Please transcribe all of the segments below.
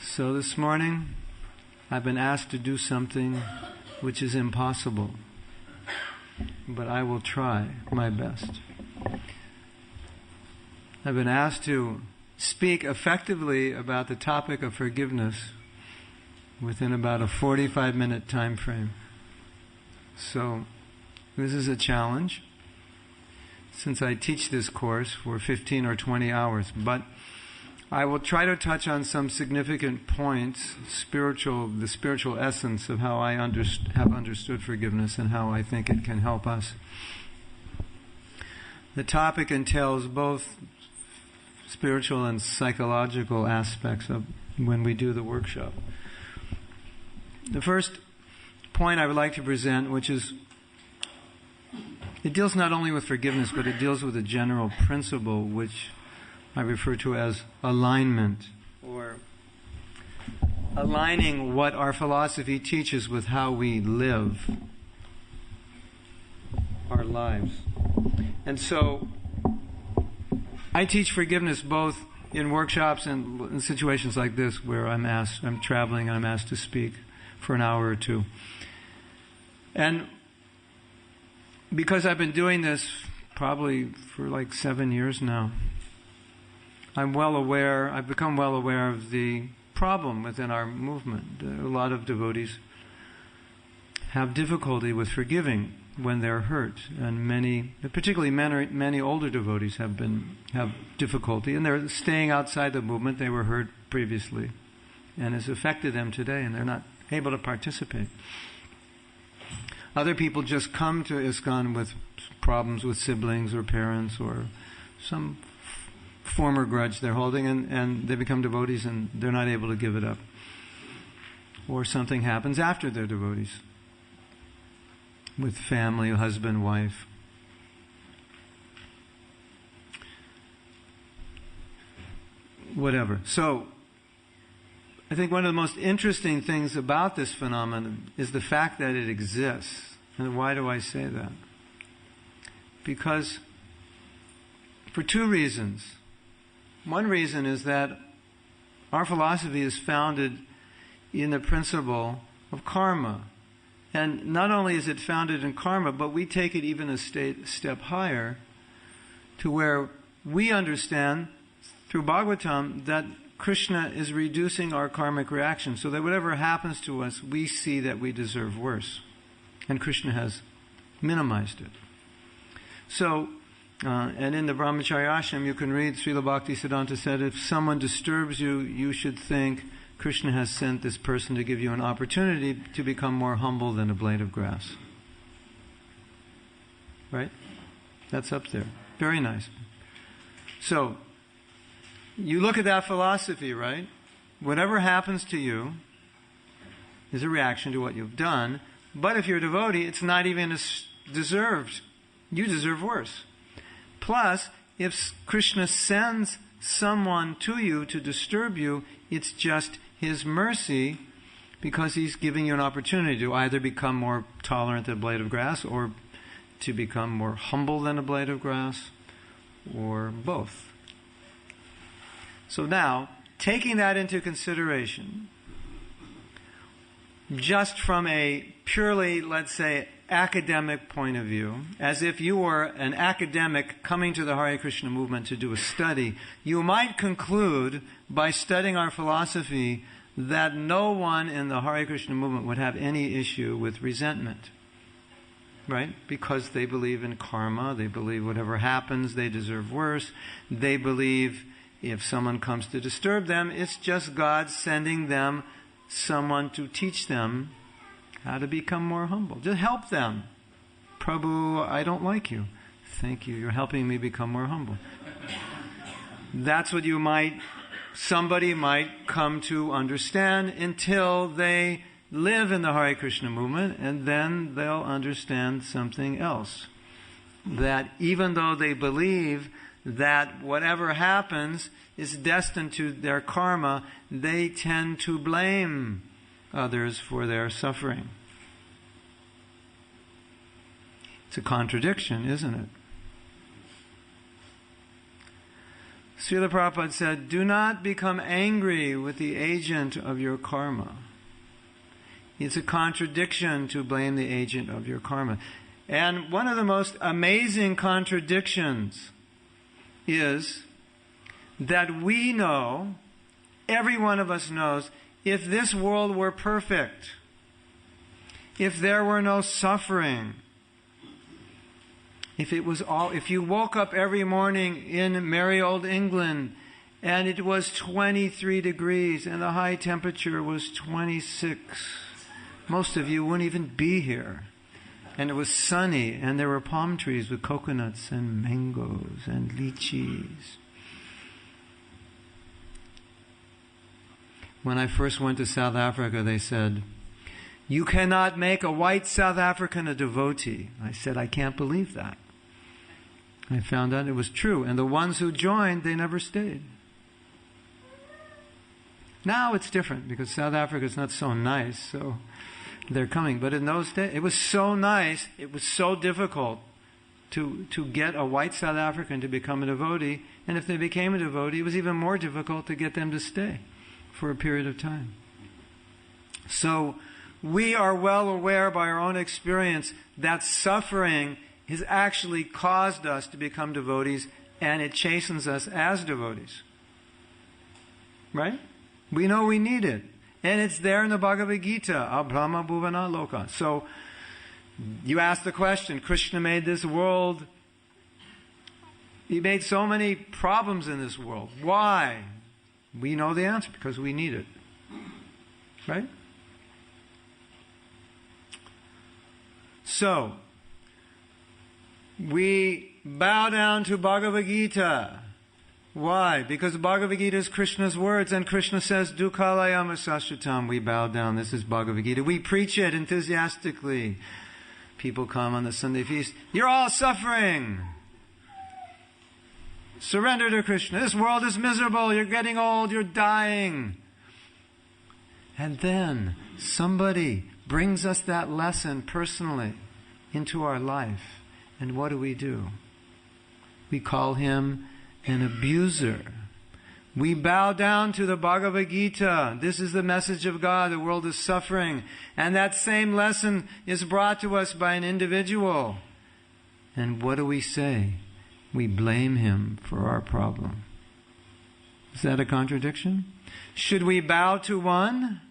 So this morning, I've been asked to do something which is impossible, but I will try my best. I've been asked to speak effectively about the topic of forgiveness within about a 45-minute time frame. So this is a challenge, since I teach this course for 15 or 20 hours, but I will try to touch on some significant points, the spiritual essence of how I have understood forgiveness and how I think it can help us. The topic entails both spiritual and psychological aspects of when we do the workshop. The first point I would like to present, which is, it deals not only with forgiveness, but it deals with a general principle which I refer to as alignment, or aligning what our philosophy teaches with how we live our lives. And so I teach forgiveness both in workshops and in situations like this where I'm traveling and I'm asked to speak for an hour or two. And because I've been doing this probably for like 7 years now, I've become well aware of the problem within our movement. A lot of devotees have difficulty with forgiving when they're hurt, and particularly many older devotees have difficulty, and they're staying outside the movement. They were hurt previously, and it's affected them today, and they're not able to participate. Other people just come to ISKCON with problems with siblings or parents or some former grudge they're holding, and they become devotees and they're not able to give it up. Or something happens after they're devotees, with family, husband, wife. Whatever. So, I think one of the most interesting things about this phenomenon is the fact that it exists. And why do I say that? Because, for two reasons. One reason is that our philosophy is founded in the principle of karma. And not only is it founded in karma, but we take it even a step higher, to where we understand through Bhagavatam that Krishna is reducing our karmic reaction, so that whatever happens to us, we see that we deserve worse. And Krishna has minimized it. So, and in the Brahmacharya Ashram, you can read, Srila Bhaktisiddhanta said, if someone disturbs you, you should think Krishna has sent this person to give you an opportunity to become more humble than a blade of grass. Right? That's up there. Very nice. So, you look at that philosophy, right? Whatever happens to you is a reaction to what you've done. But if you're a devotee, it's not even deserved. You deserve worse. Plus, if Krishna sends someone to you to disturb you, it's just His mercy, because He's giving you an opportunity to either become more tolerant than a blade of grass, or to become more humble than a blade of grass, or both. So now, taking that into consideration, just from a purely, let's say, academic point of view, as if you were an academic coming to the Hare Krishna movement to do a study, you might conclude by studying our philosophy that no one in the Hare Krishna movement would have any issue with resentment. Right? Because they believe in karma, they believe whatever happens, they deserve worse, they believe if someone comes to disturb them, it's just God sending them someone to teach them how to become more humble. Just help them. Prabhu, I don't like you. Thank you. You're helping me become more humble. That's what somebody might come to understand until they live in the Hare Krishna movement, and then they'll understand something else. That even though they believe that whatever happens is destined to their karma, they tend to blame others for their suffering. It's a contradiction, isn't it? Srila Prabhupada said, do not become angry with the agent of your karma. It's a contradiction to blame the agent of your karma. And one of the most amazing contradictions is that we know, every one of us knows, if this world were perfect, if there were no suffering, if you woke up every morning in merry old England and it was 23 degrees and the high temperature was 26, most of you wouldn't even be here. And it was sunny and there were palm trees with coconuts and mangoes and lychees. When I first went to South Africa, they said, you cannot make a white South African a devotee. I said, I can't believe that. I found out it was true. And the ones who joined, they never stayed. Now it's different because South Africa is not so nice, so they're coming. But in those days, it was so nice, it was so difficult to get a white South African to become a devotee. And if they became a devotee, it was even more difficult to get them to stay for a period of time. So we are well aware by our own experience that suffering has actually caused us to become devotees, and it chastens us as devotees. Right? We know we need it. And it's there in the Bhagavad Gita, Abhrama Bhuvana Loka. So, you ask the question, Krishna made this world. He made so many problems in this world. Why? We know the answer, because we need it. Right? So, we bow down to Bhagavad Gita. Why? Because Bhagavad Gita is Krishna's words, and Krishna says, Dukhalayam Sashvatam. We bow down. This is Bhagavad Gita. We preach it enthusiastically. People come on the Sunday feast. You're all suffering. Surrender to Krishna. This world is miserable. You're getting old. You're dying. And then somebody brings us that lesson personally into our life. And what do? We call him an abuser. We bow down to the Bhagavad Gita. This is the message of God. The world is suffering. And that same lesson is brought to us by an individual. And what do we say? We blame him for our problem. Is that a contradiction? Should we bow to one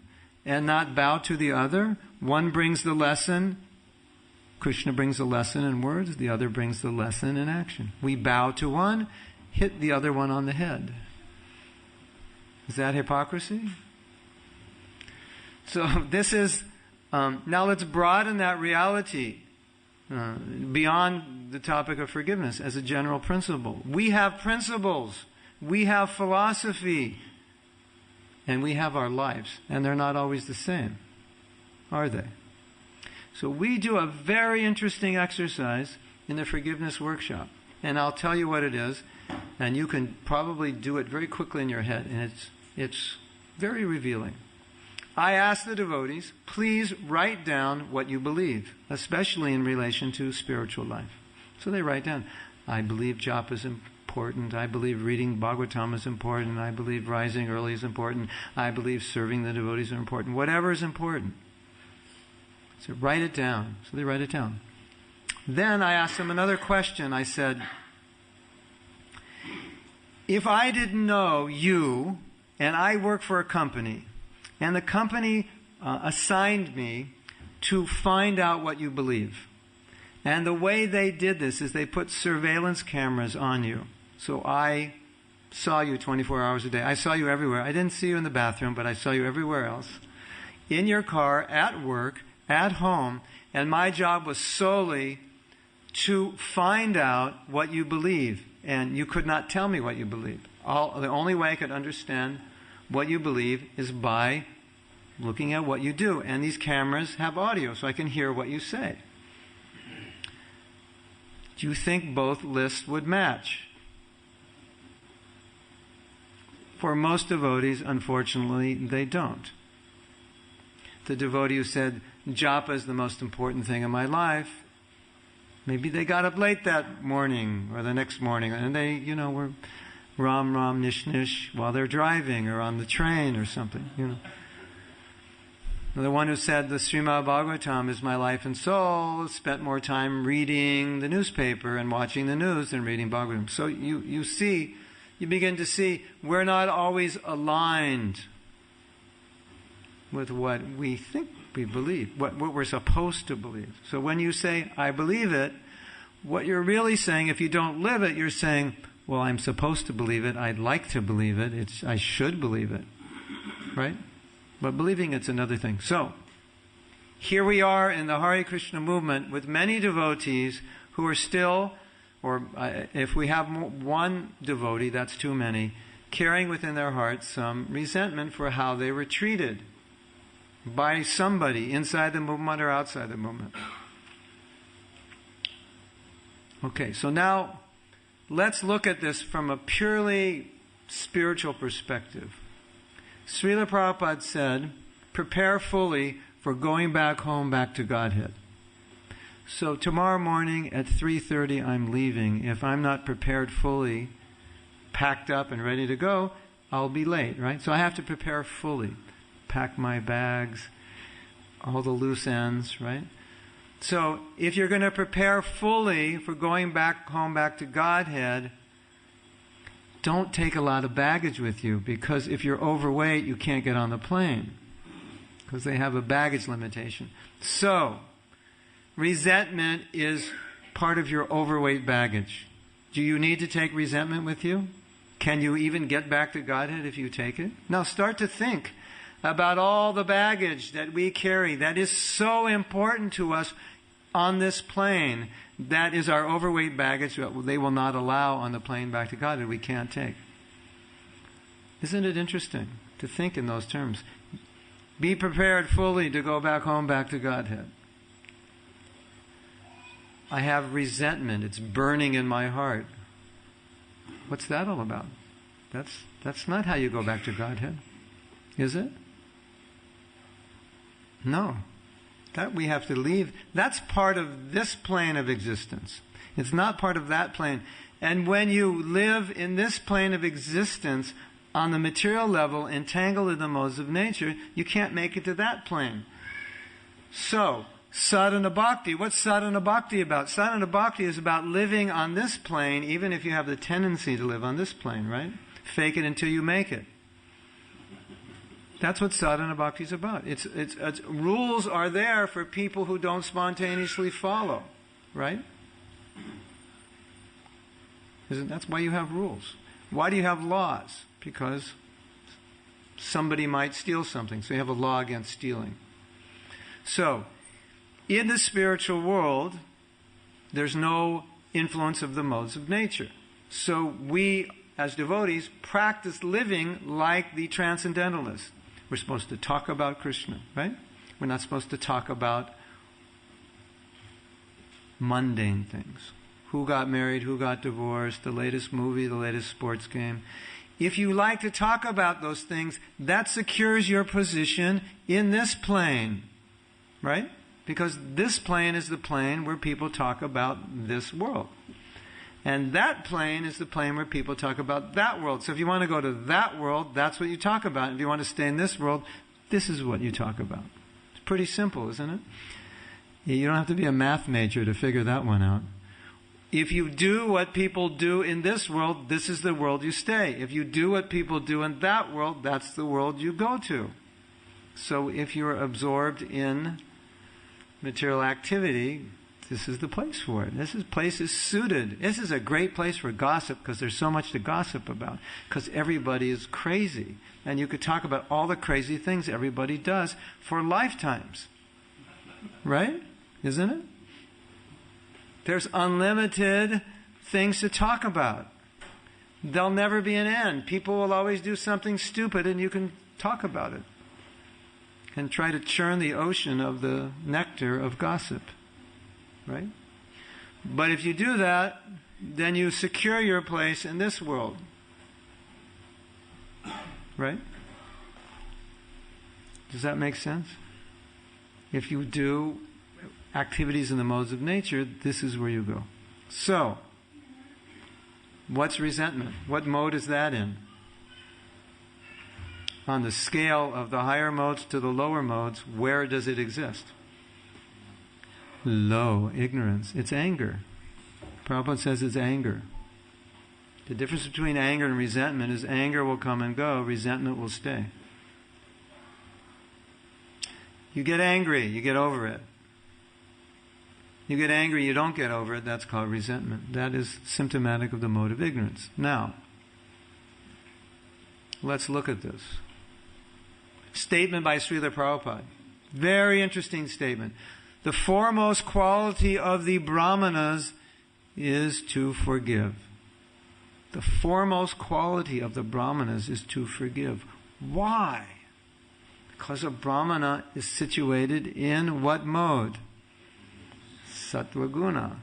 and not bow to the other? One brings the lesson. Krishna brings the lesson in words. The other brings the lesson in action. We bow to one, hit the other one on the head. Is that hypocrisy? So this is, now let's broaden that reality beyond the topic of forgiveness as a general principle. We have principles, we have philosophy, and we have our lives, and they're not always the same, are they? So we do a very interesting exercise in the forgiveness workshop, and I'll tell you what it is, and you can probably do it very quickly in your head, and it's very revealing. I ask the devotees, please write down what you believe, especially in relation to spiritual life. So they write down, I believe japa is important, I believe reading Bhagavatam is important, I believe rising early is important, I believe serving the devotees are important, whatever is important. So write it down. So they write it down. Then I asked them another question. I said, if I didn't know you, and I work for a company, and the company assigned me to find out what you believe. And the way they did this is they put surveillance cameras on you. So I saw you 24 hours a day. I saw you everywhere. I didn't see you in the bathroom, but I saw you everywhere else. In your car, at work, at home, and my job was solely to find out what you believe. And you could not tell me what you believe. The only way I could understand what you believe is by looking at what you do. And these cameras have audio, so I can hear what you say. Do you think both lists would match? For most devotees, unfortunately, they don't. The devotee who said, japa is the most important thing in my life, maybe they got up late that morning or the next morning, and they, were Ram Ram Nish Nish while they're driving or on the train or something, you know. The one who said the Srimad Bhagavatam is my life and soul spent more time reading the newspaper and watching the news than reading Bhagavatam. So you begin to see we're not always aligned with what we think we believe, what we're supposed to believe. So when you say, I believe it, what you're really saying, if you don't live it, you're saying, well, I'm supposed to believe it, I'd like to believe it, I should believe it. Right? But believing it's another thing. So, here we are in the Hare Krishna movement with many devotees who are still, or if we have one devotee, that's too many, carrying within their hearts some resentment for how they were treated by somebody inside the movement or outside the movement. Okay, so now let's look at this from a purely spiritual perspective. Srila Prabhupada said, prepare fully for going back home, back to Godhead. So tomorrow morning at 3:30 I'm leaving. If I'm not prepared fully, packed up and ready to go, I'll be late, right? So I have to prepare fully. Pack my bags, all the loose ends, right? So if you're going to prepare fully for going back home, back to Godhead, don't take a lot of baggage with you, because if you're overweight, you can't get on the plane, because they have a baggage limitation. So, resentment is part of your overweight baggage. Do you need to take resentment with you? Can you even get back to Godhead if you take it? Now start to think about all the baggage that we carry that is so important to us on this plane. That is our overweight baggage that they will not allow on the plane back to Godhead. We can't take. Isn't it interesting to think in those terms? Be prepared fully to go back home, back to Godhead. I have resentment. It's burning in my heart. What's that all about? That's not how you go back to Godhead. Is it? No. That we have to leave. That's part of this plane of existence. It's not part of that plane. And when you live in this plane of existence, on the material level, entangled in the modes of nature, you can't make it to that plane. So, sadhana bhakti. What's sadhana bhakti about? Sadhana bhakti is about living on this plane, even if you have the tendency to live on this plane, right? Fake it until you make it. That's what sadhana bhakti is about. It's rules are there for people who don't spontaneously follow, right? That's why you have rules. Why do you have laws? Because somebody might steal something, so you have a law against stealing. So, in the spiritual world, there's no influence of the modes of nature. So we, as devotees, practice living like the transcendentalists. We're supposed to talk about Krishna, right? We're not supposed to talk about mundane things. Who got married, who got divorced, the latest movie, the latest sports game. If you like to talk about those things, that secures your position in this plane, right? Because this plane is the plane where people talk about this world. And that plane is the plane where people talk about that world. So if you want to go to that world, that's what you talk about. If you want to stay in this world, this is what you talk about. It's pretty simple, isn't it? You don't have to be a math major to figure that one out. If you do what people do in this world, this is the world you stay. If you do what people do in that world, that's the world you go to. So if you're absorbed in material activity, this is the place for it. This place is suited. This is a great place for gossip, because there's so much to gossip about. Because everybody is crazy. And you could talk about all the crazy things everybody does for lifetimes. Right? Isn't it? There's unlimited things to talk about. There'll never be an end. People will always do something stupid, and you can talk about it. And try to churn the ocean of the nectar of gossip. Right? But if you do that, then you secure your place in this world. Right? Does that make sense? If you do activities in the modes of nature, this is where you go. So, What's resentment? What mode is that in? On the scale of the higher modes to the lower modes, where does it exist? Low, ignorance. It's anger. Prabhupada says it's anger. The difference between anger and resentment is anger will come and go, resentment will stay. You get angry, you get over it. You get angry, you don't get over it, that's called resentment. That is symptomatic of the mode of ignorance. Now, let's look at this. Statement by Srila Prabhupada. Very interesting statement. The foremost quality of the Brahmanas is to forgive. The foremost quality of the Brahmanas is to forgive. Why? Because a Brahmana is situated in what mode? Sattva guna.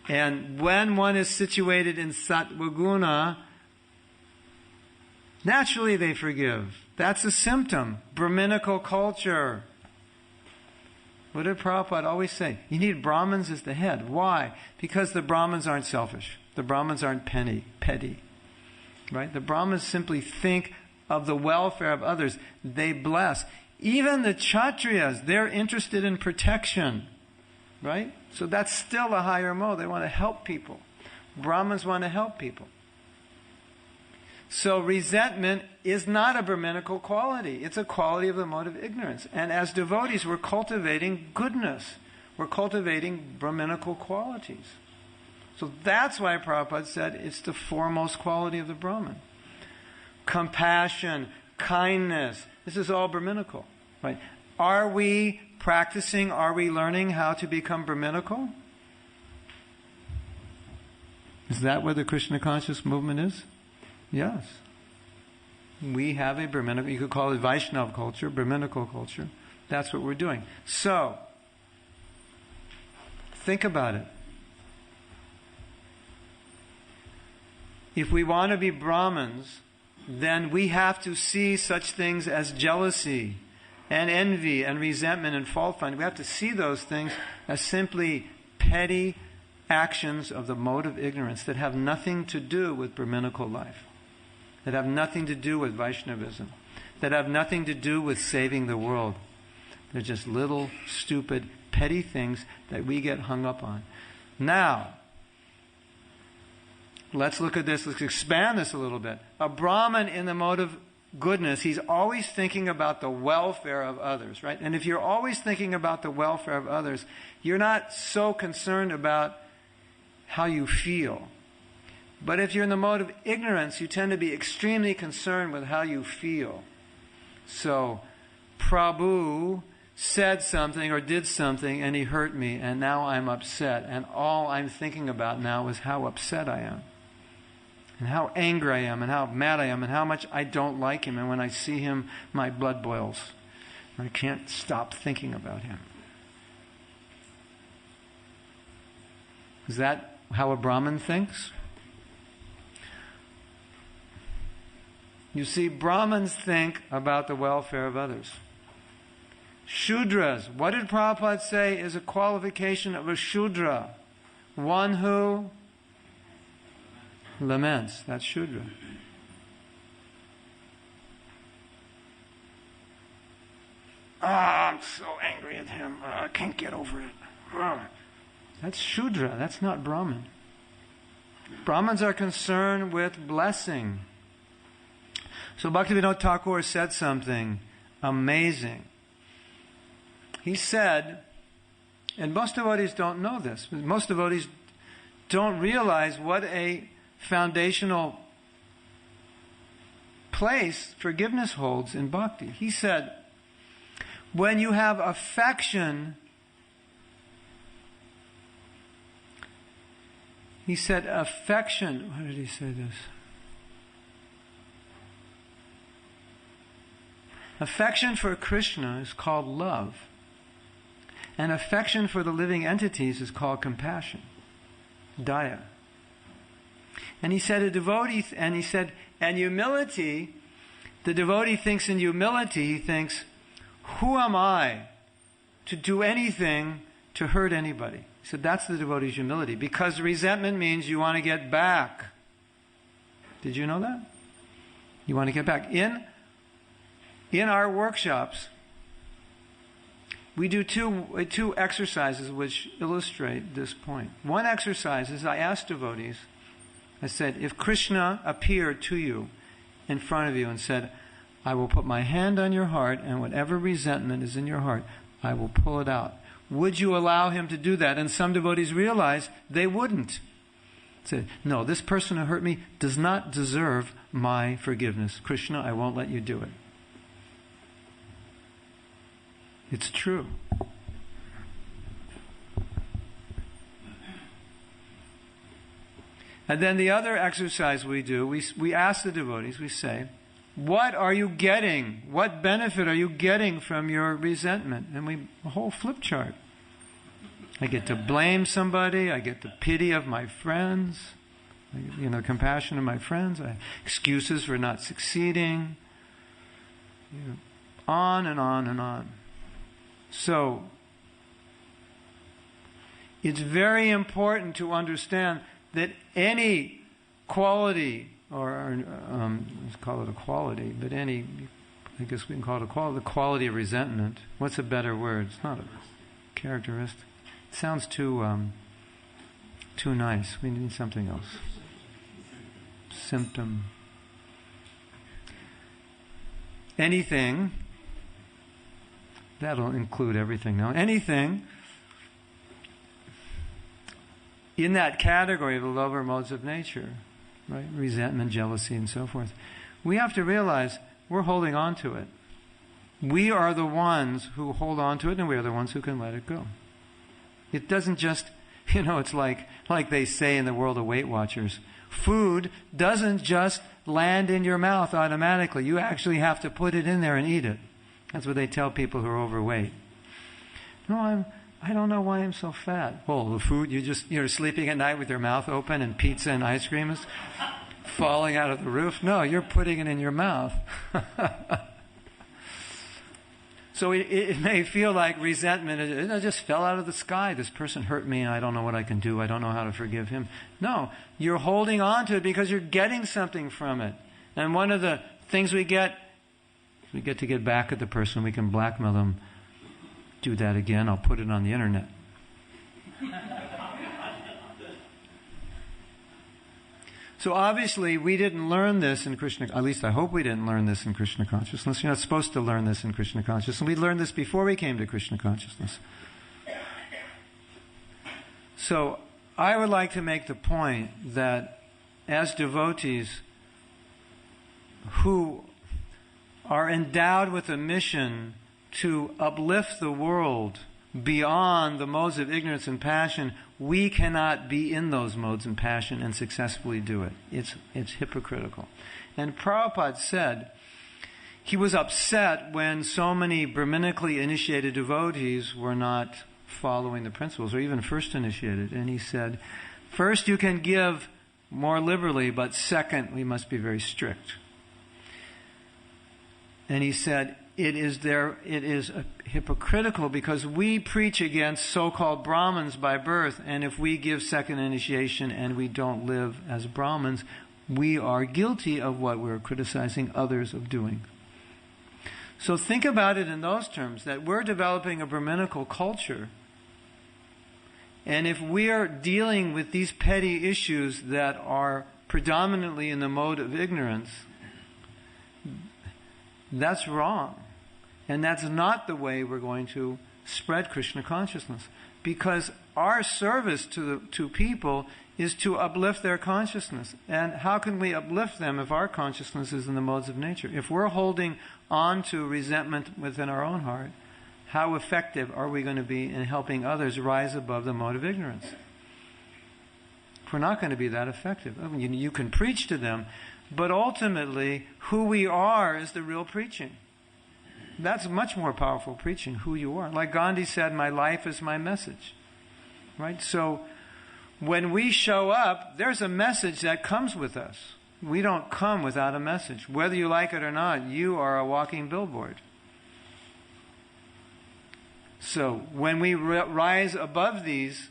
And when one is situated in Sattva guna, naturally they forgive. That's a symptom. Brahminical culture. What did Prabhupada always say? You need Brahmins as the head. Why? Because the Brahmins aren't selfish. The Brahmins aren't petty. Right? The Brahmins simply think of the welfare of others. They bless. Even the Kshatriyas, they're interested in protection. Right? So that's still a higher mode. They want to help people. Brahmins want to help people. So resentment is not a Brahminical quality. It's a quality of the mode of ignorance. And as devotees, we're cultivating goodness. We're cultivating Brahminical qualities. So that's why Prabhupada said it's the foremost quality of the Brahmin. Compassion, kindness, this is all Brahminical. Right? Are we practicing, are we learning how to become Brahminical? Is that where the Krishna conscious movement is? Yes. We have a Brahminical, you could call it Vaishnava culture, Brahminical culture. That's what we're doing. So, think about it. If we want to be Brahmins, then we have to see such things as jealousy and envy and resentment and fault finding. We have to see those things as simply petty actions of the mode of ignorance that have nothing to do with Brahminical life, that have nothing to do with Vaishnavism, that have nothing to do with saving the world. They're just little, stupid, petty things that we get hung up on. Now, let's look at this. Let's expand this a little bit. A Brahmin in the mode of goodness, he's always thinking about the welfare of others, right? And if you're always thinking about the welfare of others, you're not so concerned about how you feel. But if you're in the mode of ignorance, you tend to be extremely concerned with how you feel. So, Prabhu said something or did something and he hurt me and now I'm upset. And all I'm thinking about now is how upset I am. And how angry I am and how mad I am and how much I don't like him. And when I see him, my blood boils. I can't stop thinking about him. Is that how a Brahmin thinks? You see, Brahmins think about the welfare of others. Shudras, what did Prabhupada say is a qualification of a Shudra? One who laments. That's Shudra. I'm so angry at him. I can't get over it. That's Shudra. That's not Brahmin. Brahmins are concerned with blessing. So Bhaktivinoda Thakur said something amazing. He said, and most devotees don't know this, most devotees don't realize what a foundational place forgiveness holds in bhakti. He said, when you have affection, he said affection, how did he say this? Affection for Krishna is called love. And affection for the living entities is called compassion. Daya. And he said and humility, the devotee thinks in humility, he thinks, who am I to do anything to hurt anybody? He said, that's the devotee's humility. Because resentment means you want to get back. Did you know that? You want to get back. In our workshops, we do two exercises which illustrate this point. One exercise is I asked devotees, I said, if Krishna appeared to you in front of you and said, I will put my hand on your heart and whatever resentment is in your heart, I will pull it out. Would you allow him to do that? And some devotees realized they wouldn't. Said, no, this person who hurt me does not deserve my forgiveness. Krishna, I won't let you do it. It's true. And then the other exercise we do, we ask the devotees, we say, what are you getting? What benefit are you getting from your resentment? And a whole flip chart. I get to blame somebody. I get the pity of my friends. Compassion of my friends. Excuses for not succeeding. On and on and on. So, it's very important to understand that any quality, or let's call it a quality, but I guess we can call it a quality, the quality of resentment. What's a better word? It's not a characteristic. It sounds too nice. We need something else. Symptom. Anything, that'll include everything now. Anything in that category of the lower modes of nature, right? Resentment, jealousy, and so forth. We have to realize we're holding on to it. We are the ones who hold on to it, and we are the ones who can let it go. It doesn't just, it's like they say in the world of Weight Watchers, food doesn't just land in your mouth automatically. You actually have to put it in there and eat it. That's what they tell people who are overweight. No, I don't know why I'm so fat. Well, the food, you're sleeping at night with your mouth open and pizza and ice cream is falling out of the roof. No, you're putting it in your mouth. So it may feel like resentment. It just fell out of the sky. This person hurt me and I don't know what I can do. I don't know how to forgive him. No, you're holding on to it because you're getting something from it. And one of the things we get to get back at the person. We can blackmail them. Do that again, I'll put it on the internet. So obviously we didn't learn this in Krishna, at least I hope we didn't learn this in Krishna consciousness. You're not supposed to learn this in Krishna consciousness. We learned this before we came to Krishna consciousness. So I would like to make the point that as devotees who are endowed with a mission to uplift the world beyond the modes of ignorance and passion, we cannot be in those modes and passion and successfully do it. It's hypocritical. And Prabhupada said he was upset when so many Brahminically initiated devotees were not following the principles, or even first initiated. And he said, first you can give more liberally, but second we must be very strict. And he said, it is hypocritical because we preach against so-called Brahmins by birth, and if we give second initiation and we don't live as Brahmins, we are guilty of what we're criticizing others of doing. So think about it in those terms, that we're developing a Brahminical culture, and if we are dealing with these petty issues that are predominantly in the mode of ignorance, that's wrong. And that's not the way we're going to spread Krishna consciousness. Because our service to people is to uplift their consciousness. And how can we uplift them if our consciousness is in the modes of nature? If we're holding on to resentment within our own heart, how effective are we going to be in helping others rise above the mode of ignorance? If we're not going to be that effective. I mean, you can preach to them, but ultimately, who we are is the real preaching. That's much more powerful preaching, who you are. Like Gandhi said, my life is my message. Right? So, when we show up, there's a message that comes with us. We don't come without a message. Whether you like it or not, you are a walking billboard. So, when we rise above these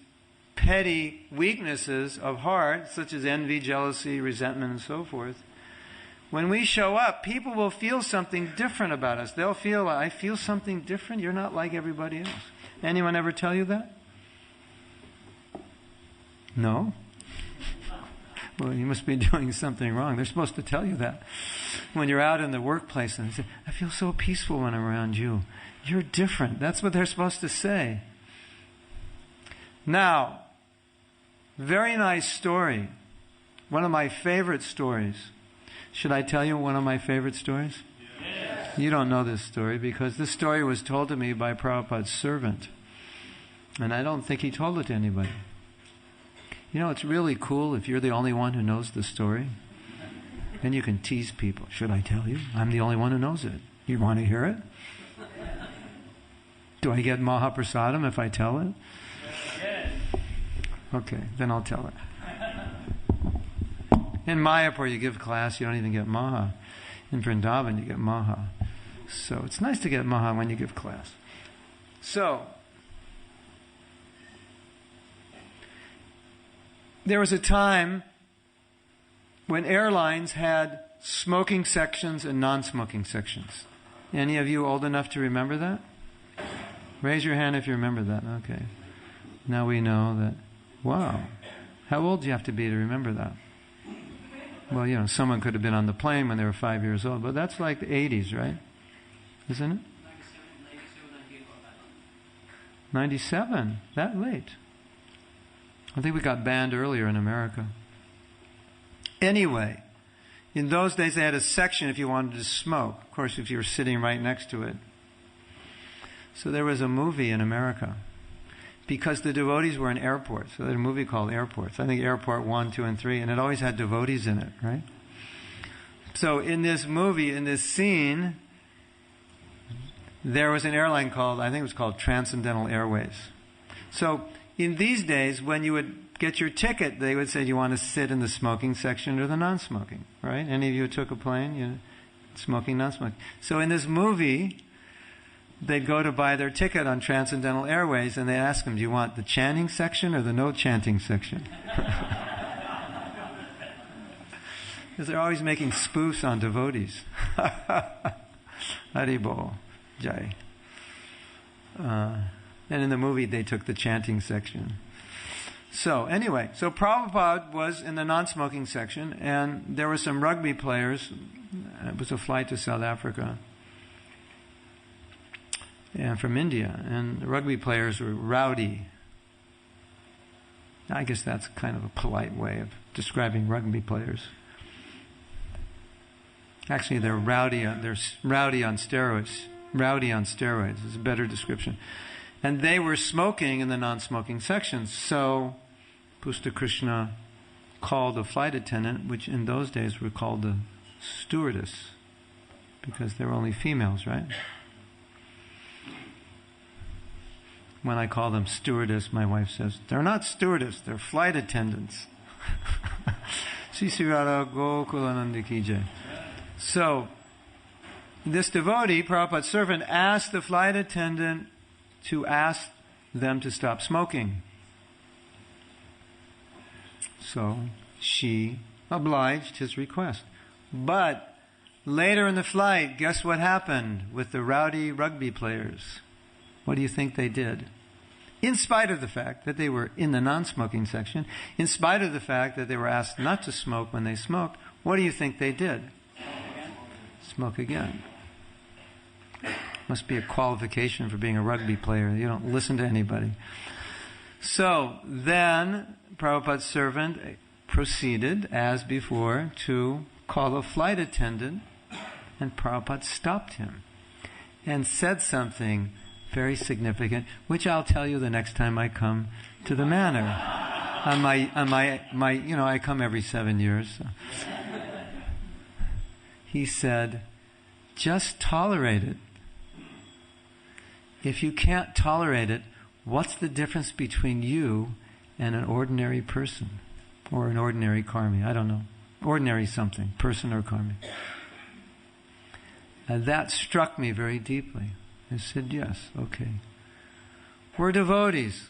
petty weaknesses of heart, such as envy, jealousy, resentment, and so forth, when we show up, people will feel something different about us. They'll feel, I feel something different. You're not like everybody else. Anyone ever tell you that? No? Well, you must be doing something wrong. They're supposed to tell you that. When you're out in the workplace and they say, I feel so peaceful when I'm around you. You're different. That's what they're supposed to say. Now, very nice story. One of my favorite stories. Should I tell you one of my favorite stories? Yes. You don't know this story because this story was told to me by Prabhupada's servant. And I don't think he told it to anybody. You know, it's really cool if you're the only one who knows the story. Then you can tease people. Should I tell you? I'm the only one who knows it. You want to hear it? Do I get Mahaprasadam if I tell it? Yes. Okay, then I'll tell it. In Mayapur, you give class, you don't even get Maha. In Vrindavan, you get Maha. So it's nice to get Maha when you give class. So, there was a time when airlines had smoking sections and non-smoking sections. Any of you old enough to remember that? Raise your hand if you remember that. Okay. Now we know that. Wow. How old do you have to be to remember that? Well, you know, someone could have been on the plane when they were 5 years old, but that's like the 80s, right? Isn't it? 97? That late? I think we got banned earlier in America. Anyway, in those days they had a section if you wanted to smoke. Of course, if you were sitting right next to it. So there was a movie in America. Because the devotees were in airports. So there's a movie called Airports. I think Airport 1, 2, and 3. And it always had devotees in it, right? So in this movie, in this scene, there was an airline called, I think it was called Transcendental Airways. So in these days, when you would get your ticket, they would say, do you want to sit in the smoking section or the non-smoking, right? Any of you who took a plane, you know, smoking, non-smoking. So in this movie, they'd go to buy their ticket on Transcendental Airways and they ask them, do you want the chanting section or the no chanting section? Because they're always making spoofs on devotees. Haribol, Jai. And in the movie they took the chanting section. So anyway, so Prabhupada was in the non-smoking section and there were some rugby players. It was a flight to South Africa. And from India, and the rugby players were rowdy. I guess that's kind of a polite way of describing rugby players. Actually, they're rowdy. They're rowdy on steroids. Rowdy on steroids is a better description. And they were smoking in the non-smoking sections. So, Pusta Krishna called a flight attendant, which in those days were called the stewardess, because they were only females, right? When I call them stewardess, my wife says, they're not stewardess, they're flight attendants. So, this devotee, Prabhupada's servant, asked the flight attendant to ask them to stop smoking. So, she obliged his request. But, later in the flight, guess what happened with the rowdy rugby players? What do you think they did? In spite of the fact that they were in the non-smoking section, in spite of the fact that they were asked not to smoke when they smoked, what do you think they did? Smoke again. Must be a qualification for being a rugby player. You don't listen to anybody. So then Prabhupada's servant proceeded, as before, to call a flight attendant, and Prabhupada stopped him and said something very significant, which I'll tell you the next time I come to the manor. I come every 7 years. So. He said, just tolerate it. If you can't tolerate it, what's the difference between you and an ordinary person? Or an ordinary karmi? I don't know. Ordinary something, person or karmi. And that struck me very deeply. I said, yes, okay. We're devotees.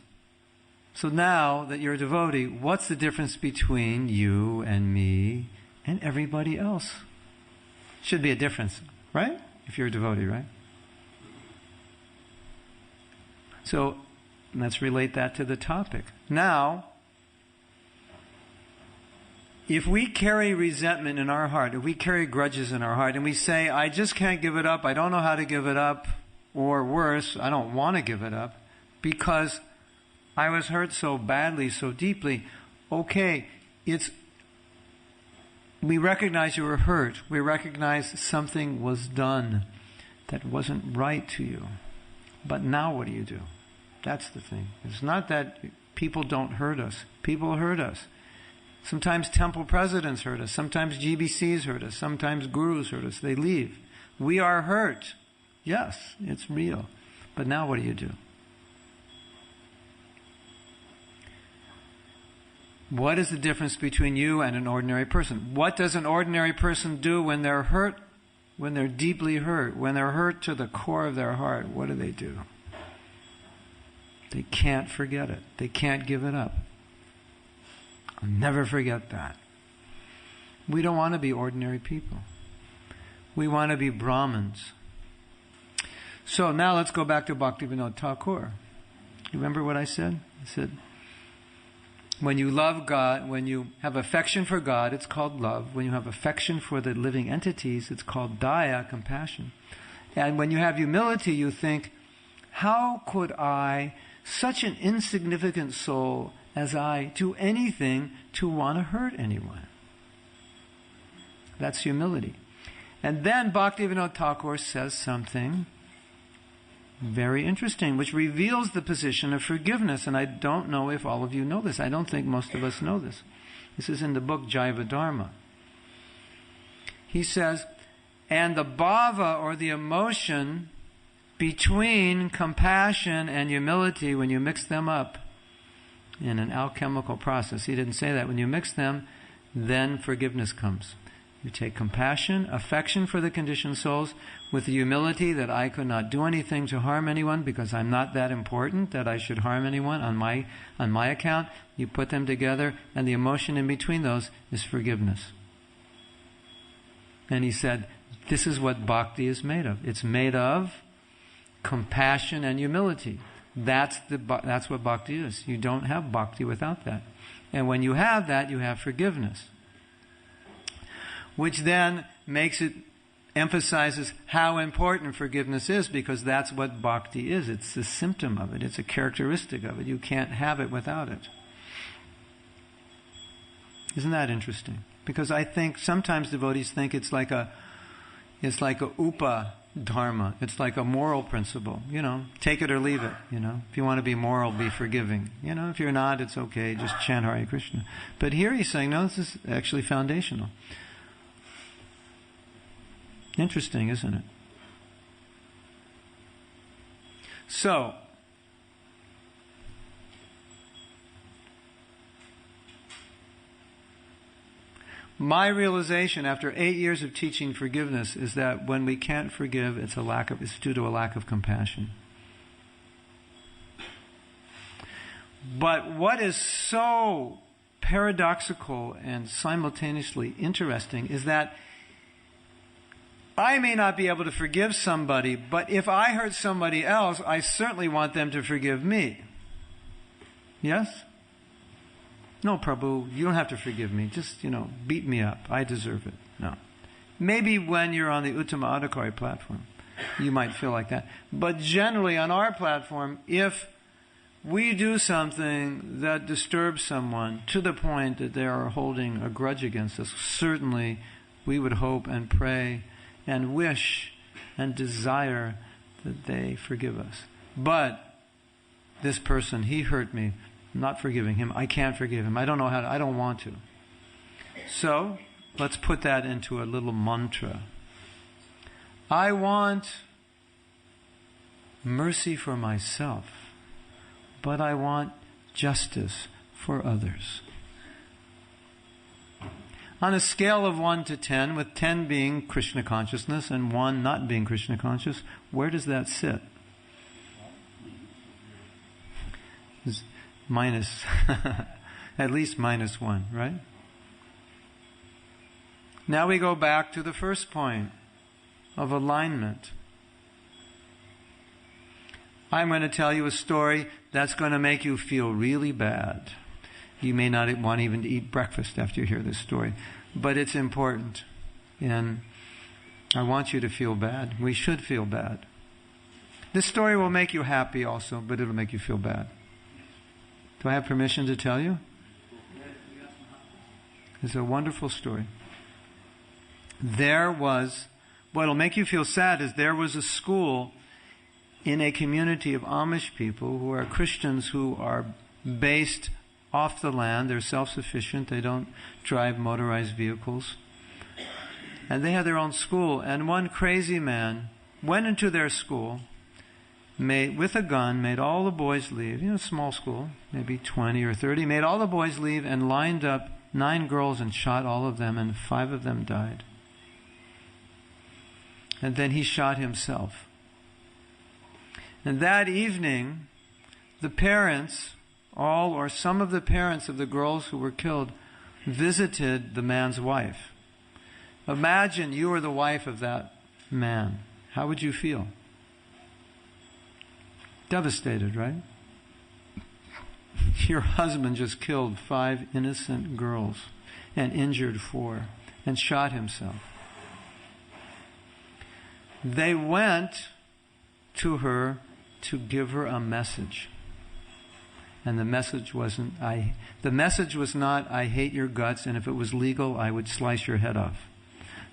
So now that you're a devotee, what's the difference between you and me and everybody else? Should be a difference, right? If you're a devotee, right? So let's relate that to the topic. Now, if we carry resentment in our heart, if we carry grudges in our heart, and we say, I just can't give it up, I don't know how to give it up, or worse, I don't want to give it up, because I was hurt so badly, so deeply. Okay, we recognize you were hurt. We recognize something was done that wasn't right to you. But now what do? That's the thing. It's not that people don't hurt us. People hurt us. Sometimes temple presidents hurt us. Sometimes GBCs hurt us. Sometimes gurus hurt us. They leave. We are hurt. Yes, it's real. But now what do? What is the difference between you and an ordinary person? What does an ordinary person do when they're hurt? When they're deeply hurt? When they're hurt to the core of their heart, what do? They can't forget it. They can't give it up. I'll never forget that. We don't want to be ordinary people. We want to be Brahmins. So now let's go back to Bhaktivinoda Thakur. You remember what I said? I said, when you love God, when you have affection for God, it's called love. When you have affection for the living entities, it's called daya, compassion. And when you have humility, you think, how could I, such an insignificant soul as I, do anything to want to hurt anyone? That's humility. And then Bhaktivinoda Thakur says something very interesting, which reveals the position of forgiveness. And I don't know if all of you know this. I don't think most of us know this. This is in the book Jaiva Dharma. He says, and the bhava, or the emotion between compassion and humility, when you mix them up in an alchemical process, he didn't say that, when you mix them, then forgiveness comes. You take compassion, affection for the conditioned souls, with the humility that I could not do anything to harm anyone because I'm not that important that I should harm anyone on my account. You put them together, and the emotion in between those is forgiveness. And he said, this is what bhakti is made of. It's made of compassion and humility. That's what bhakti is. You don't have bhakti without that. And when you have that, you have forgiveness. Which then emphasizes how important forgiveness is, because that's what bhakti is. It's the symptom of it. It's a characteristic of it. You can't have it without it. Isn't that interesting? Because I think sometimes devotees think it's like a upa dharma. It's like a moral principle. Take it or leave it. If you want to be moral, be forgiving. If you're not, it's okay. Just chant Hare Krishna. But here he's saying, no, this is actually foundational. Interesting, isn't it? So, my realization after 8 years of teaching forgiveness is that when we can't forgive, it's due to a lack of compassion. But what is so paradoxical and simultaneously interesting is that I may not be able to forgive somebody, but if I hurt somebody else, I certainly want them to forgive me. Yes? No, Prabhu, you don't have to forgive me. Just, beat me up. I deserve it. No. Maybe when you're on the Uttama Adhikari platform, you might feel like that. But generally on our platform, if we do something that disturbs someone to the point that they are holding a grudge against us, certainly we would hope and pray and wish and desire that they forgive us. But this person, he hurt me. I'm not forgiving him. I can't forgive him. I don't know how to. I don't want to. So, let's put that into a little mantra. I want mercy for myself, but I want justice for others. On a scale of 1 to 10, with 10 being Krishna consciousness and 1 not being Krishna conscious, where does that sit? minus, at least -1, right? Now we go back to the first point of alignment. I'm going to tell you a story that's going to make you feel really bad. You may not want even to eat breakfast after you hear this story, but it's important. And I want you to feel bad. We should feel bad. This story will make you happy also, but it'll make you feel bad. Do I have permission to tell you? It's a wonderful story. What'll make you feel sad is there was a school in a community of Amish people who are Christians who are based off the land. They're self-sufficient. They don't drive motorized vehicles. And they had their own school. And one crazy man went into their school, with a gun, made all the boys leave. Small school, maybe 20 or 30. Made all the boys leave and lined up 9 girls and shot all of them, and 5 of them died. And then he shot himself. And that evening, the parents, all or some of the parents of the girls who were killed, visited the man's wife. Imagine you were the wife of that man. How would you feel? Devastated, right? Your husband just killed 5 innocent girls and injured 4 and shot himself. They went to her to give her a message. And the message was not, I hate your guts, and if it was legal, I would slice your head off.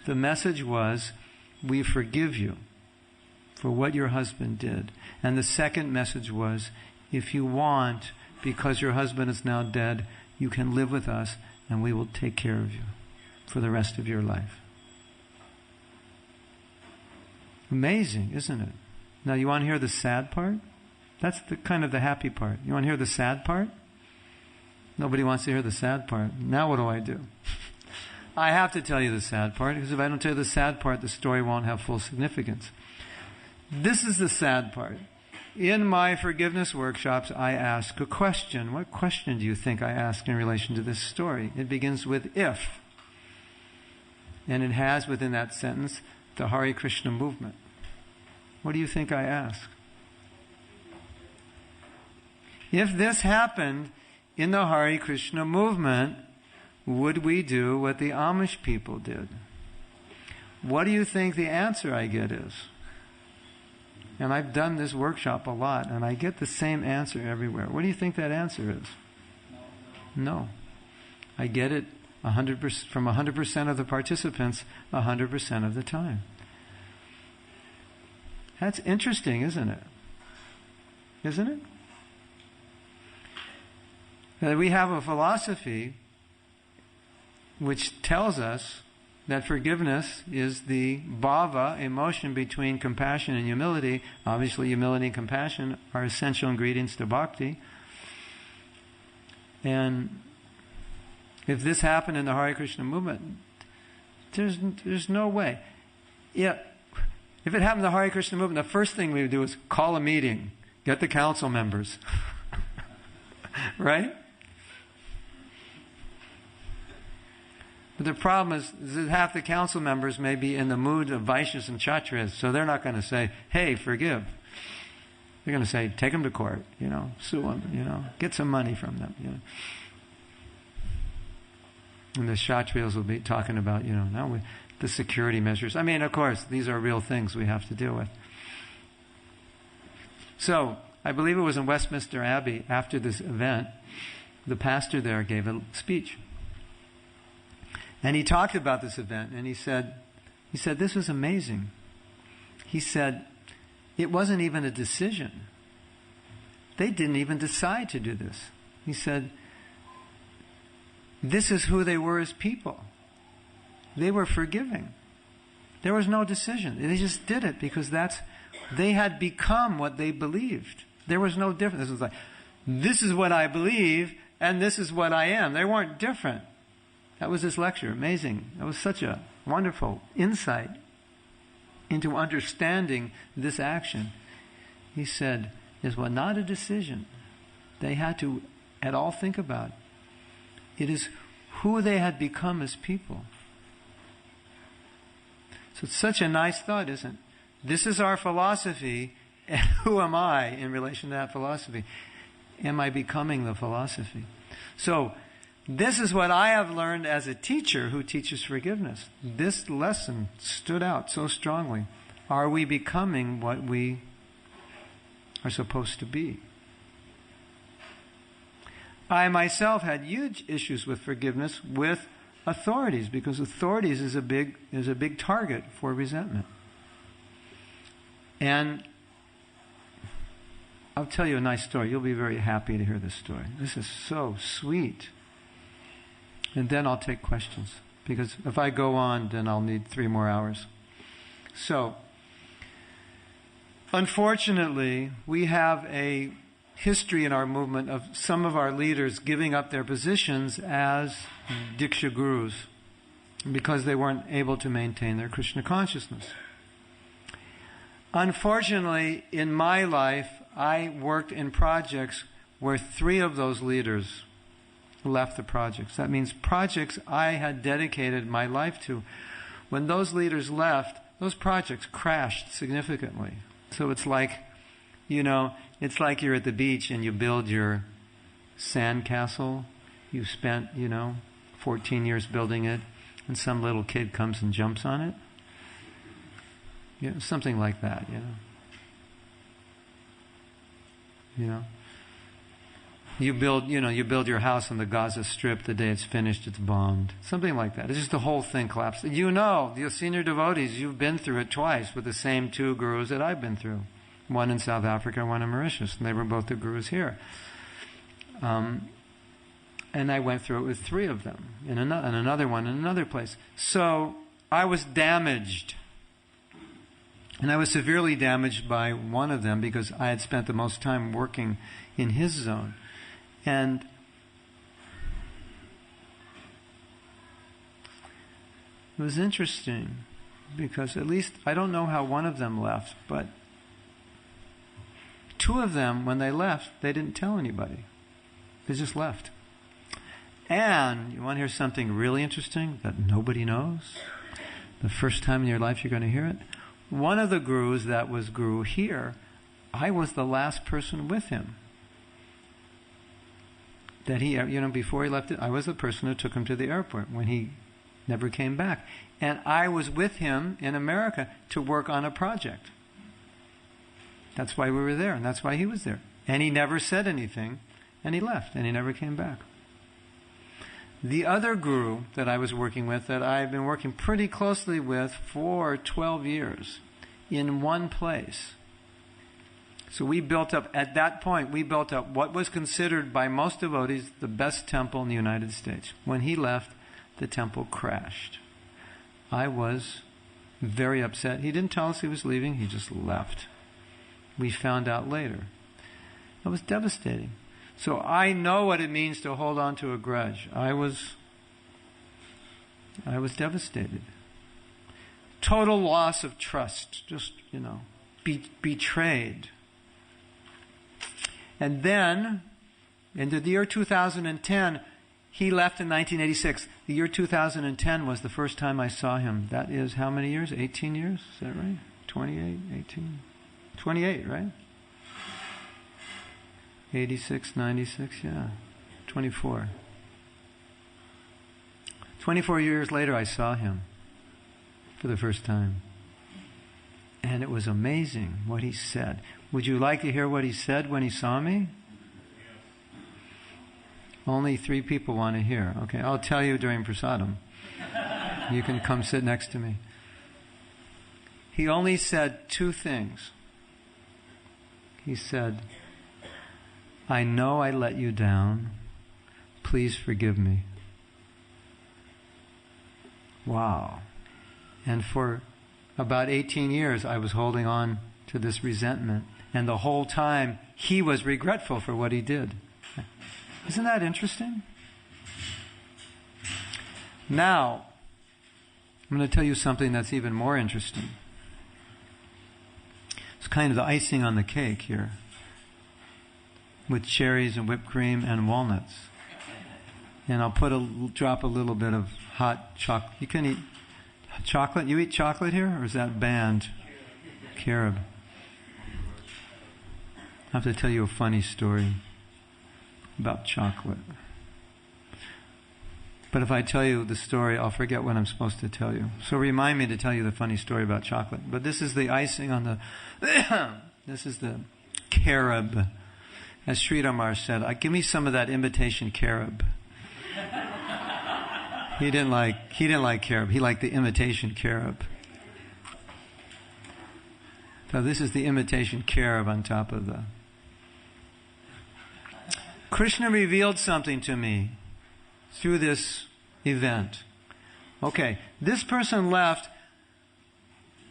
The message was, we forgive you for what your husband did. And the second message was, if you want, because your husband is now dead, you can live with us and we will take care of you for the rest of your life. Amazing, isn't it? Now you want to hear the sad part? That's the kind of the happy part. You want to hear the sad part? Nobody wants to hear the sad part. Now what do? I have to tell you the sad part, because if I don't tell you the sad part, the story won't have full significance. This is the sad part. In my forgiveness workshops, I ask a question. What question do you think I ask in relation to this story? It begins with if. And it has within that sentence the Hare Krishna movement. What do you think I ask? If this happened in the Hare Krishna movement, would we do what the Amish people did? What do you think the answer I get is? And I've done this workshop a lot, and I get the same answer everywhere. What do you think that answer is? No. I get it 100% from 100% of the participants 100% of the time. That's interesting, isn't it? Isn't it? That we have a philosophy which tells us that forgiveness is the bhava, emotion between compassion and humility. Obviously, humility and compassion are essential ingredients to bhakti. And if this happened in the Hare Krishna movement, there's no way. Yeah, if it happened in the Hare Krishna movement, the first thing we would do is call a meeting, get the council members. Right? But the problem is that half the council members may be in the mood of Vaishyas and Kshatriyas, so they're not going to say, hey, forgive. They're going to say, take them to court, sue them, get some money from them, And the Kshatriyas will be talking about, now the security measures. I mean, of course, these are real things we have to deal with. So, I believe it was in Westminster Abbey, after this event, the pastor there gave a speech. And he talked about this event, and he said, this was amazing. He said, it wasn't even a decision. They didn't even decide to do this. He said, this is who they were as people. They were forgiving. There was no decision. They just did it because they had become what they believed. There was no difference. This was like, this is what I believe, and this is what I am. They weren't different. That was this lecture. Amazing. That was such a wonderful insight into understanding this action. He said, it was not a decision. They had to at all think about. It is who they had become as people. So it's such a nice thought, isn't it? This is our philosophy, and who am I in relation to that philosophy? Am I becoming the philosophy? So, this is what I have learned as a teacher who teaches forgiveness. This lesson stood out so strongly. Are we becoming what we are supposed to be? I myself had huge issues with forgiveness with authorities, because authorities is a big target for resentment. And I'll tell you a nice story. You'll be very happy to hear this story. This is so sweet. And then I'll take questions, because if I go on, then I'll need 3 more hours. So, unfortunately, we have a history in our movement of some of our leaders giving up their positions as Diksha gurus because they weren't able to maintain their Krishna consciousness. Unfortunately, in my life, I worked in projects where 3 of those leaders left the projects. That means projects I had dedicated my life to. When those leaders left, those projects crashed significantly. So it's like, it's like you're at the beach and you build your sand castle. You spent, 14 years building it, and some little kid comes and jumps on it. Something like that, You build your house on the Gaza Strip. The day it's finished, it's bombed. Something like that. It's just the whole thing collapsed. The senior devotees, you've been through it twice with the same 2 gurus that I've been through. One in South Africa, one in Mauritius. And they were both the gurus here. And I went through it with 3 of them. And another one in another place. So I was damaged. And I was severely damaged by one of them because I had spent the most time working in his zone. And it was interesting because at least I don't know how one of them left, but 2 of them, when they left, they didn't tell anybody. They just left. And you want to hear something really interesting that nobody knows? The first time in your life you're going to hear it. One of the gurus that was guru here, I was the last person with him. That he, before he left it, I was the person who took him to the airport when he never came back. And I was with him in America to work on a project. That's why we were there, and that's why he was there. And he never said anything, and he left, and he never came back. The other guru that I was working with, that I've been working pretty closely with for 12 years, in one place. So at that point, we built up what was considered by most devotees the best temple in the United States. When he left, the temple crashed. I was very upset. He didn't tell us he was leaving, he just left. We found out later. It was devastating. So I know what it means to hold on to a grudge. I was devastated. Total loss of trust. Just, betrayed. And then, in the year 2010, he left in 1986. The year 2010 was the first time I saw him. That is how many years? 18 years? Is that right? 28, 18? 28, right? 86, 96, yeah. 24. 24 years later, I saw him for the first time. And it was amazing what he said. Would you like to hear what he said when he saw me? Only 3 people want to hear. Okay, I'll tell you during prasadam. You can come sit next to me. He only said 2 things. He said, I know I let you down. Please forgive me. Wow. And for about 18 years, I was holding on to this resentment. And the whole time, he was regretful for what he did. Isn't that interesting? Now, I'm going to tell you something that's even more interesting. It's kind of the icing on the cake here. with cherries and whipped cream and walnuts. And I'll drop a little bit of hot chocolate. You can eat chocolate. You eat chocolate here, or is that banned? Carob. I have to tell you a funny story about chocolate. But if I tell you the story, I'll forget what I'm supposed to tell you. So remind me to tell you the funny story about chocolate. But this is the icing on the... this is the carob. As Sri Damar said, give me some of that imitation carob. He didn't like carob. He liked the imitation carob. So this is the imitation carob on top of the... Krishna revealed something to me through this event. Okay, this person left.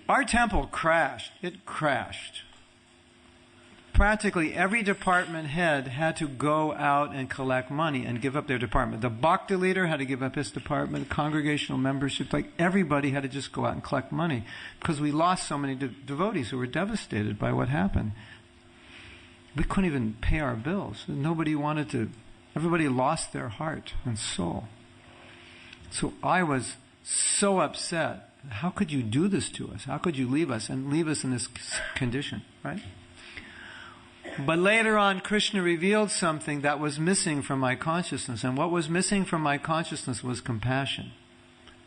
Our temple crashed. It crashed. Practically every department head had to go out and collect money and give up their department. The Bhakti leader had to give up his department, congregational membership, like everybody had to just go out and collect money because we lost so many devotees who were devastated by what happened. We couldn't even pay our bills. Nobody wanted to. Everybody lost their heart and soul. So I was so upset. How could you do this to us? How could you leave us and leave us in this condition, right? But later on, Krishna revealed something that was missing from my consciousness. And what was missing from my consciousness was compassion.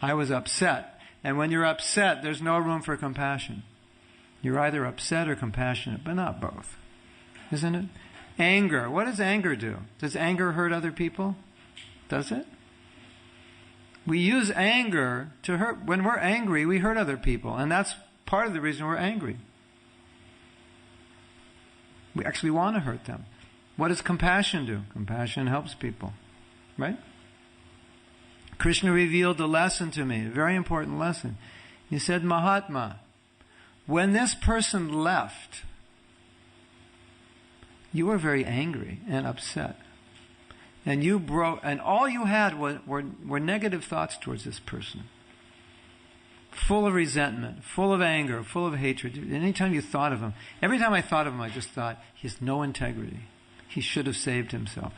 I was upset. And when you're upset, there's no room for compassion. You're either upset or compassionate, but not both. Isn't it? Anger. What does anger do? Does anger hurt other people? Does it? We use anger to hurt. When we're angry, we hurt other people. And that's part of the reason we're angry. We actually want to hurt them. What does compassion do? Compassion helps people. Right? Krishna revealed a lesson to me, a very important lesson. He said, Mahatma, when this person left, you were very angry and upset. And and all you had were negative thoughts towards this person. Full of resentment, full of anger, full of hatred. Anytime you thought of him, every time I thought of him, I just thought, he has no integrity. He should have saved himself.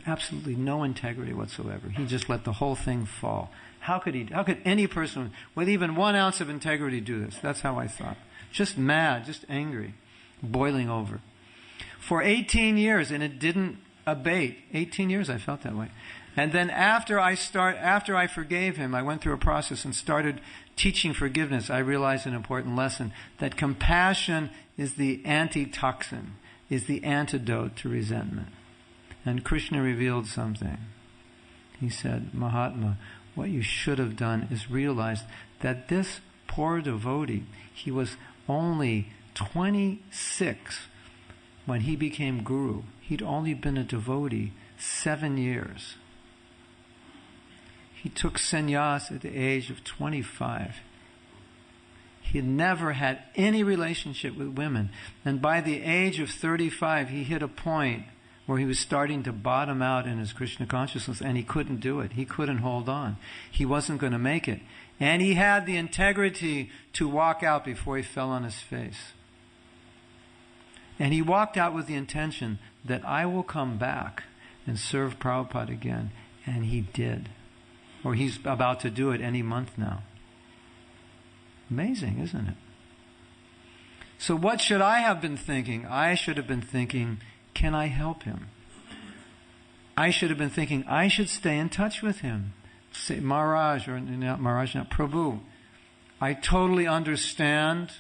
Absolutely no integrity whatsoever. He just let the whole thing fall. How could any person with even 1 ounce of integrity do this? That's how I thought. Just mad, just angry, boiling over. For 18 years, and it didn't abate. 18 years I felt that way. And then after I forgave him, I went through a process and started teaching forgiveness. I realized an important lesson, that compassion is the antitoxin, is the antidote to resentment. And Krishna revealed something. He said, Mahatma, what you should have done is realize that this poor devotee, he was only 26 when he became guru. He'd only been a devotee 7 years. He took sannyas at the age of 25. He had never had any relationship with women. And by the age of 35, he hit a point where he was starting to bottom out in his Krishna consciousness, and he couldn't do it. He couldn't hold on. He wasn't going to make it. And he had the integrity to walk out before he fell on his face. And he walked out with the intention that I will come back and serve Prabhupada again. And he did. Or he's about to do it any month now. Amazing, isn't it? So what should I have been thinking? I should have been thinking, can I help him? I should have been thinking, I should stay in touch with him. Say, Maharaj, or not Maharaj, not Prabhu, I totally understand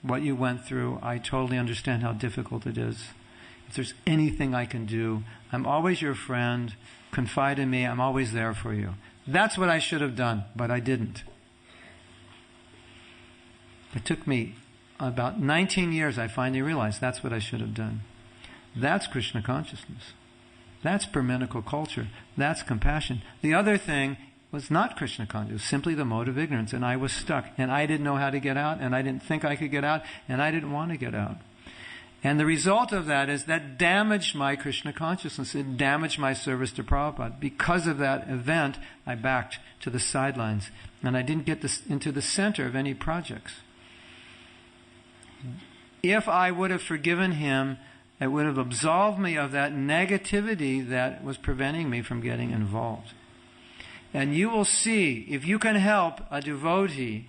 what you went through. I totally understand how difficult it is. If there's anything I can do, I'm always your friend. Confide in me. I'm always there for you. That's what I should have done, but I didn't. It took me about 19 years, I finally realized that's what I should have done. That's Krishna consciousness. That's Brahminical culture. That's compassion. The other thing was not Krishna consciousness, simply the mode of ignorance, and I was stuck, and I didn't know how to get out, and I didn't think I could get out, and I didn't want to get out. And the result of that is that damaged my Krishna consciousness. It damaged my service to Prabhupada. Because of that event, I backed to the sidelines, and I didn't get into the center of any projects. If I would have forgiven him It would have absolved me of that negativity that was preventing me from getting involved. And you will see, if you can help a devotee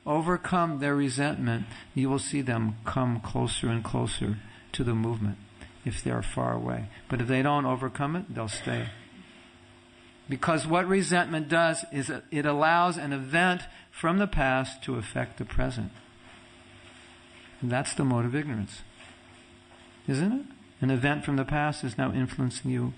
overcome their resentment, you will see them come closer and closer to the movement if they are far away. But if they don't overcome it, they'll stay. Because what resentment does is it allows an event from the past to affect the present. And that's the mode of ignorance. Isn't it? An event from the past is now influencing you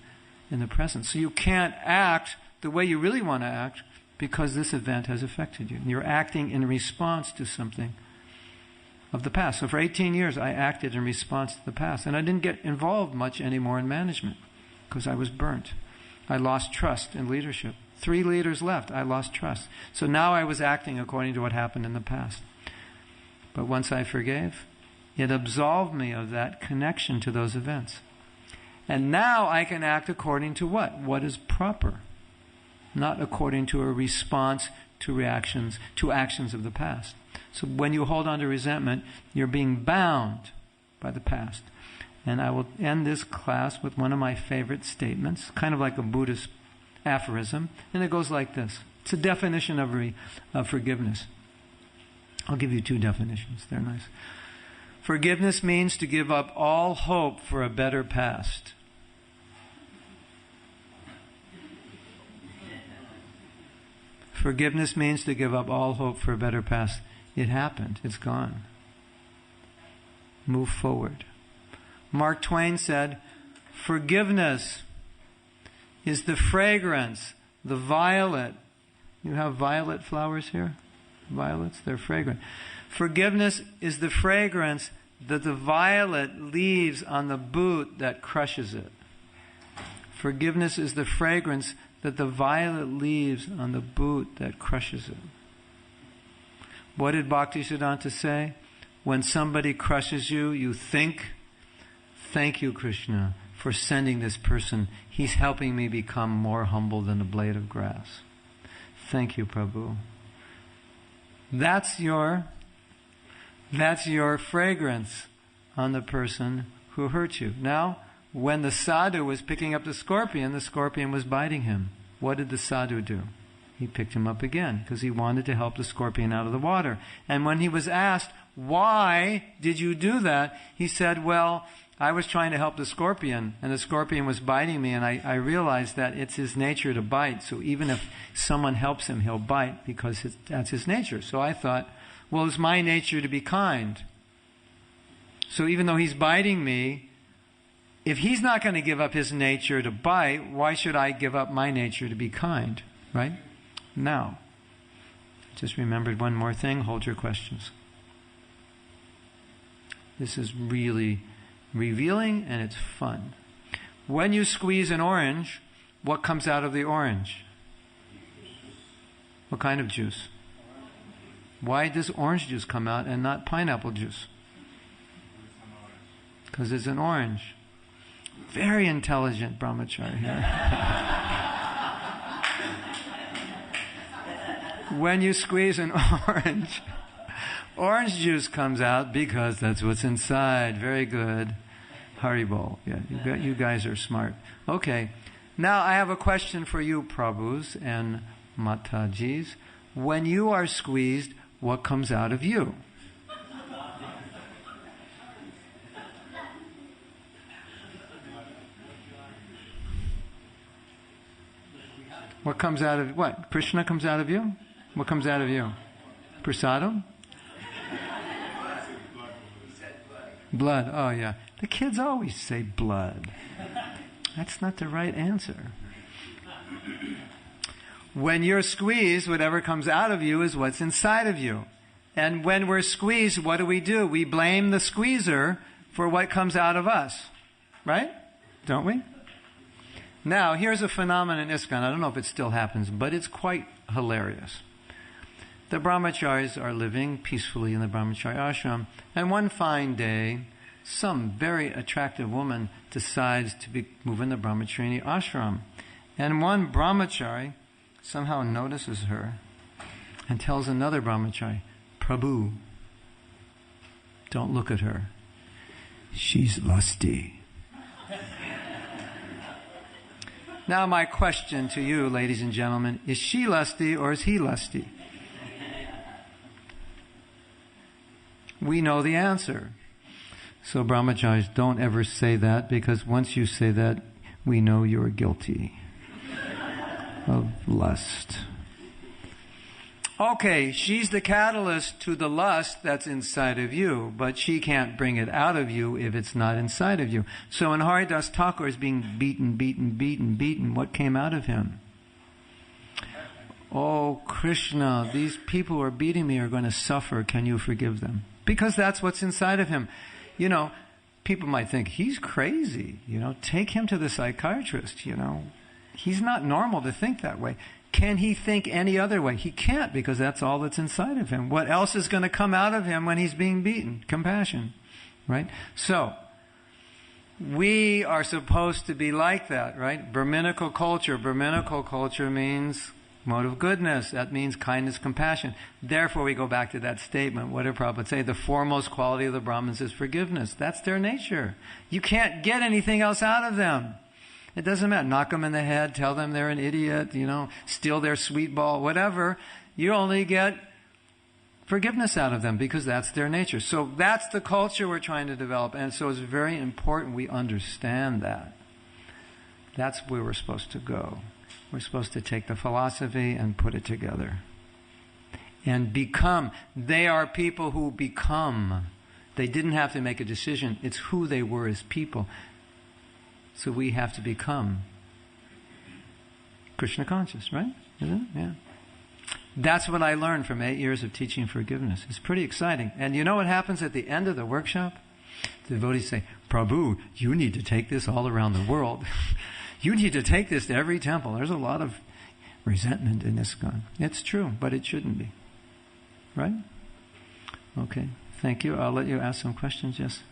in the present. So you can't act the way you really want to act because this event has affected you. You're acting in response to something of the past. So for 18 years I acted in response to the past. And I didn't get involved much anymore in management because I was burnt. I lost trust in leadership. 3 leaders left. I lost trust. So now I was acting according to what happened in the past. But once I forgave, it absolved me of that connection to those events. And now I can act according to what? What is proper. Not according to a response to reactions, to actions of the past. So when you hold on to resentment, you're being bound by the past. And I will end this class with one of my favorite statements, kind of like a Buddhist aphorism, and it goes like this. It's a definition of forgiveness. I'll give you 2 definitions. They're nice. Forgiveness means to give up all hope for a better past. Forgiveness means to give up all hope for a better past. It happened. It's gone. Move forward. Mark Twain said, forgiveness is the fragrance, the violet. You have violet flowers here? Violets, they're fragrant. Forgiveness is the fragrance that the violet leaves on the boot that crushes it. Forgiveness is the fragrance that the violet leaves on the boot that crushes it. What did Bhaktisiddhanta say? When somebody crushes you, you think, thank you, Krishna, for sending this person. He's helping me become more humble than a blade of grass. Thank you, Prabhu. That's your fragrance on the person who hurt you. Now, when the sadhu was picking up the scorpion was biting him. What did the sadhu do? He picked him up again because he wanted to help the scorpion out of the water. And when he was asked, why did you do that? He said, well, I was trying to help the scorpion, and the scorpion was biting me, and I realized that it's his nature to bite. So even if someone helps him, he'll bite because that's his nature. So I thought, well, it's my nature to be kind. So even though he's biting me, if he's not going to give up his nature to bite, why should I give up my nature to be kind? Right? Now, just remembered one more thing. Hold your questions. This is really revealing and it's fun. When you squeeze an orange, what comes out of the orange? What kind of juice? Why does orange juice come out and not pineapple juice? Because it's an orange. Very intelligent brahmachari here. When you squeeze an orange, orange juice comes out because that's what's inside. Very good. Haribol. Yeah, you guys are smart. Okay. Now I have a question for you, Prabhus and Matajis. When you are squeezed, what comes out of you? What comes out of what? Krishna comes out of you? What comes out of you? Prasadam? Blood. Oh, yeah. The kids always say blood. That's not the right answer. When you're squeezed, whatever comes out of you is what's inside of you. And when we're squeezed, what do? We blame the squeezer for what comes out of us. Right? Don't we? Now, here's a phenomenon in ISKCON. I don't know if it still happens, but it's quite hilarious. The brahmacharis are living peacefully in the brahmachari ashram, and one fine day, some very attractive woman decides to move in the brahmacharini ashram. And one brahmachari somehow notices her and tells another brahmachari, Prabhu, don't look at her. she's lusty. Now my question to you, ladies and gentlemen, is she lusty or is he lusty? We know the answer. So brahmacharis, don't ever say that, because once you say that, we know you're guilty of lust. Okay, she's the catalyst to the lust that's inside of you, but she can't bring it out of you if it's not inside of you. So when Haridas Thakur is being beaten, what came out of him? Oh, Krishna, these people who are beating me are going to suffer. Can you forgive them? Because that's what's inside of him. You know, people might think, he's crazy. You know, take him to the psychiatrist. You know, he's not normal to think that way. Can he think any other way? He can't, because that's all that's inside of him. What else is going to come out of him when he's being beaten? Compassion, right? So, we are supposed to be like that, right? Brahminical culture. Brahminical culture means mode of goodness. That means kindness, compassion. Therefore, we go back to that statement. What did Prabhupada say? The foremost quality of the Brahmins is forgiveness. That's their nature. You can't get anything else out of them. It doesn't matter. Knock them in the head, tell them they're an idiot, you know, steal their sweet ball, whatever. You only get forgiveness out of them, because that's their nature. So that's the culture we're trying to develop. And so it's very important we understand that. That's where we're supposed to go. We're supposed to take the philosophy and put it together. And become. They are people who become. They didn't have to make a decision. It's who they were as people. So we have to become Krishna conscious, right? Isn't it? Yeah. That's what I learned from 8 years of teaching forgiveness. It's pretty exciting. And you know what happens at the end of the workshop? The devotees say, Prabhu, you need to take this all around the world. You need to take this to every temple. There's a lot of resentment in ISKCON. It's true, but it shouldn't be. Right? Okay. Thank you. I'll let you ask some questions. Yes?